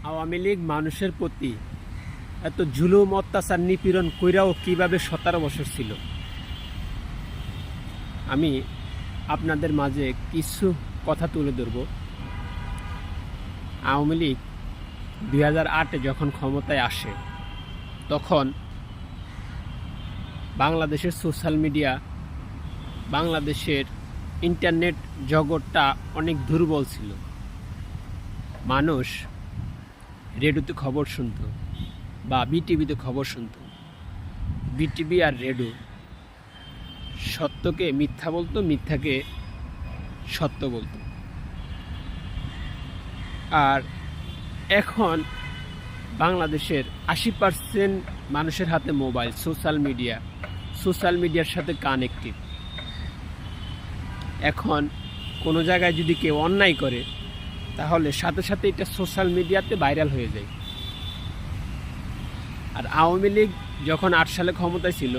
আওয়ামী লীগ মানুষের প্রতি এত জুলুম অত্যাচার নিপীড়ন কইরাও কিভাবে 17 বছর ছিল। আমি আপনাদের মাঝে কিছু কথা তুলে ধরব। আওয়ামী লীগ 2008-এ যখন ক্ষমতায় আসে তখন বাংলাদেশের সোশ্যাল মিডিয়া, বাংলাদেশের ইন্টারনেট জগৎটা অনেক দুর্বল ছিল। মানুষ রেডিওতে খবর শুনত বা বিটিভিতে খবর শুনত। বিটিভি আর রেডিও সত্যকে মিথ্যা বলতো, মিথ্যাকে সত্য বলতো। আর এখন বাংলাদেশের 80% মানুষের হাতে মোবাইল, সোশ্যাল মিডিয়ার সাথে কানেক্টেড। এখন কোনো জায়গায় যদি কেউ অন্যায় করে তাহলে সাথে সাথে এটা সোশ্যাল মিডিয়াতে ভাইরাল হয়ে যায়। আর আওয়ামী লীগ যখন 8 সালে ক্ষমতায় ছিল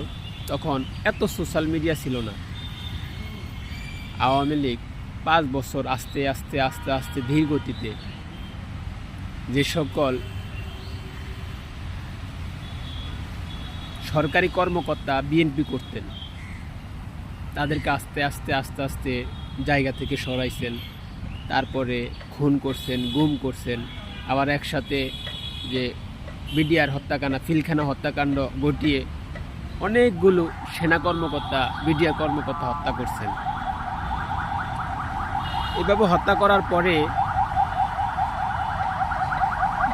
তখন এত সোশ্যাল মিডিয়া ছিল না। আওয়ামী লীগ 5 বছর আস্তে আস্তে আস্তে আস্তে ধীর গতিতে যে সকল সরকারি কর্মকর্তা বিএনপি করতেন তাদেরকে আস্তে আস্তে আস্তে আস্তে জায়গা থেকে সরাইছেন, তারপরে খুন করছেন, গুম করছেন, আবার একসাথে যে বিডিআর হত্যাকাণ্ড, পিলখানা হত্যাকাণ্ড ঘটিয়ে অনেকগুলো সেনা কর্মকর্তা, বিডিআর কর্মকর্তা হত্যা করছেন। এভাবে হত্যা করার পরে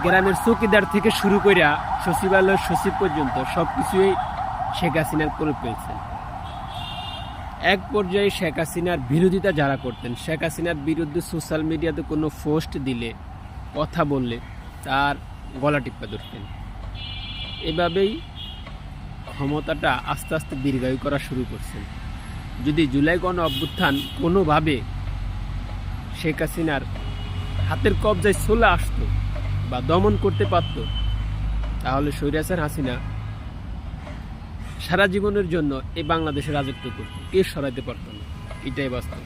গ্রামের চৌকিদার থেকে শুরু করে সচিবালয়ের সচিব পর্যন্ত সব কিছুই শেখ হাসিনার করে পেয়েছেন। এক পর্যায়ে শেখ হাসিনার বিরোধিতা যারা করতেন, শেখ হাসিনার বিরুদ্ধে সোশ্যাল মিডিয়াতে কোনো পোস্ট দিলে, কথা বললে তার গলা টিপা ধরতেন। এভাবেই ক্ষমতাটা আস্তে আস্তে দীর্ঘায়ু করা শুরু করছেন। যদি জুলাই গণ অভ্যুত্থান কোনোভাবে শেখ হাসিনার হাতের কবজায় চলে আসতো বা দমন করতে পারত তাহলে স্বৈরাচার হাসিনা সারা জীবনের জন্য এই বাংলাদেশে রাজত্ব করত, কে সরাইতে পারত না। এটাই বাস্তব।